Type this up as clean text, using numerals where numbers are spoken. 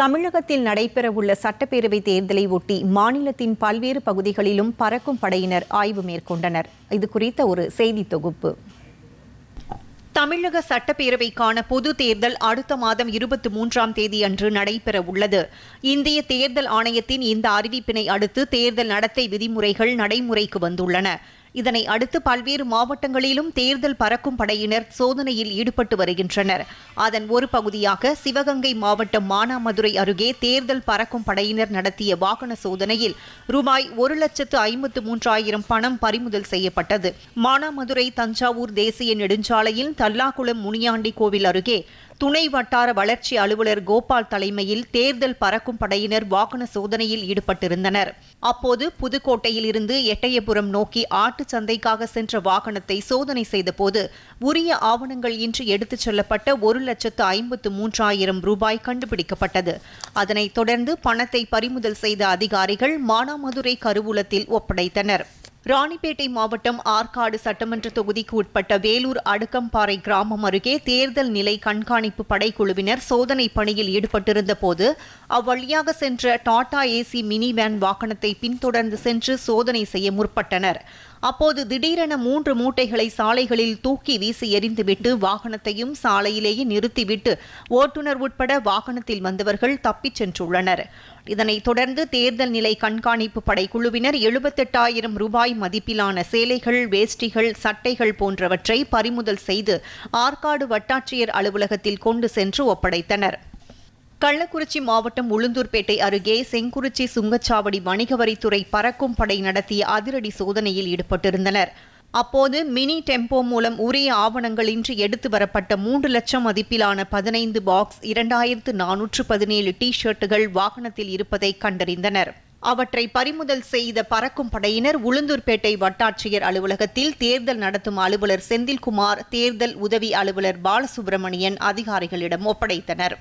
தமிழகத்தில் நடைபெறவுள்ள சட்டப்பேரவை தேர்தலை ஒட்டி மாநிலத்தின் பல்வேறு பகுதிகளிலும் பறக்கும் படையினர் ஆய்வு மேற்கொண்டனர். இதுகுறித்த ஒரு செய்தி தொகுப்பு. தமிழக சட்டப்பேரவைக்கான பொது தேர்தல் அடுத்த மாதம் 23ஆம் தேதி அன்று நடைபெற உள்ளது. இந்திய தேர்தல் ஆணையத்தின் இந்த அறிவிப்பினை அடுத்து தேர்தல் நடத்தை விதிமுறைகள் நடைமுறைக்கு வந்துள்ளன. இதனை அடுத்து பல்வேறு மாவட்டங்களிலும் தேர்தல் பறக்கும் படையினர் சோதனையில் ஈடுபட்டு வருகின்றனர். அதன் ஒரு பகுதியாக சிவகங்கை மாவட்டம் மானாமதுரை அருகே தேர்தல் பறக்கும் படையினர் நடத்திய வாகன சோதனையில் ரூபாய் 1,53,000 பணம் பறிமுதல் செய்யப்பட்டது. மானாமதுரை தஞ்சாவூர் தேசிய நெடுஞ்சாலையில் தல்லாகுளம் முனியாண்டி கோவில் அருகே துணை வட்டார வளர்ச்சி அலுவலர் கோபால் தலைமையில் தேர்தல் பறக்கும் படையினர் வாகன சோதனையில் ஈடுபட்டிருந்தனர். அப்போது புதுக்கோட்டையில் இருந்து எட்டயபுரம் நோக்கி ஆட்டு சந்தைக்காக சென்ற வாகனத்தை சோதனை செய்தபோது உரிய ஆவணங்கள் இன்றி எடுத்துச் செல்லப்பட்ட 1,53,000 ரூபாய் கண்டுபிடிக்கப்பட்டது. அதனைத் தொடர்ந்து பணத்தை பறிமுதல் செய்த அதிகாரிகள் மானாமதுரை கருவூலத்தில் ஒப்படைத்தனர். ராணிப்பேட்டை மாவட்டம் ஆற்காடு சட்டமன்ற தொகுதிக்கு உட்பட்ட வேலூர் அடுக்கம்பாறை கிராமம் அருகே தேர்தல் நிலை கண்காணிப்பு படைக்குழுவினர் சோதனை பணியில் ஈடுபட்டிருந்த போது அவ்வழியாக சென்ற டாடா ஏசி மினி வேன் வாகனத்தை பின்தொடர்ந்து சென்று சோதனை செய்ய முற்பட்டனர். அப்போது திடீரென 3 மூட்டைகளை சாலைகளில் தூக்கி வீசி எறிந்துவிட்டு வாகனத்தையும் சாலையிலேயே நிறுத்திவிட்டு ஓட்டுநர் உட்பட வாகனத்தில் வந்தவர்கள் தப்பிச் சென்றுள்ளனர். இதனைத் தொடர்ந்து தேர்தல் நிலை கண்காணிப்பு படைக்குழுவினர் 78,000 ரூபாய் மதிப்பிலான சேலைகள், வேஷ்டிகள், சட்டைகள் போன்றவற்றை பறிமுதல் செய்து ஆற்காடு வட்டாட்சியர் அலுவலகத்தில் கொண்டு சென்று ஒப்படைத்தனர். கள்ளக்குறிச்சி மாவட்டம் உளுந்தூர்பேட்டை அருகே செங்குறிச்சி சுங்கச்சாவடி வணிக வரித்துறை பறக்கும் படை நடத்திய அதிரடி சோதனையில் ஈடுபட்டிருந்தனர். அப்போது மினி டெம்போ மூலம் உரிய ஆவணங்களின்றி எடுத்து வரப்பட்ட 3 லட்சம் மதிப்பிலான 15 பாக்ஸ் 2,417 டி-ஷர்ட்டுகள் வாகனத்தில் இருப்பதை கண்டறிந்தனர். அவற்றை பறிமுதல் செய்த பறக்கும் படையினர் உளுந்தூர்பேட்டை வட்டாட்சியர் அலுவலகத்தில் தேர்தல் நடத்தும் அலுவலர் செந்தில்குமார், தேர்தல் உதவி அலுவலர் பாலசுப்ரமணியன் அதிகாரிகளிடம் ஒப்படைத்தனர்.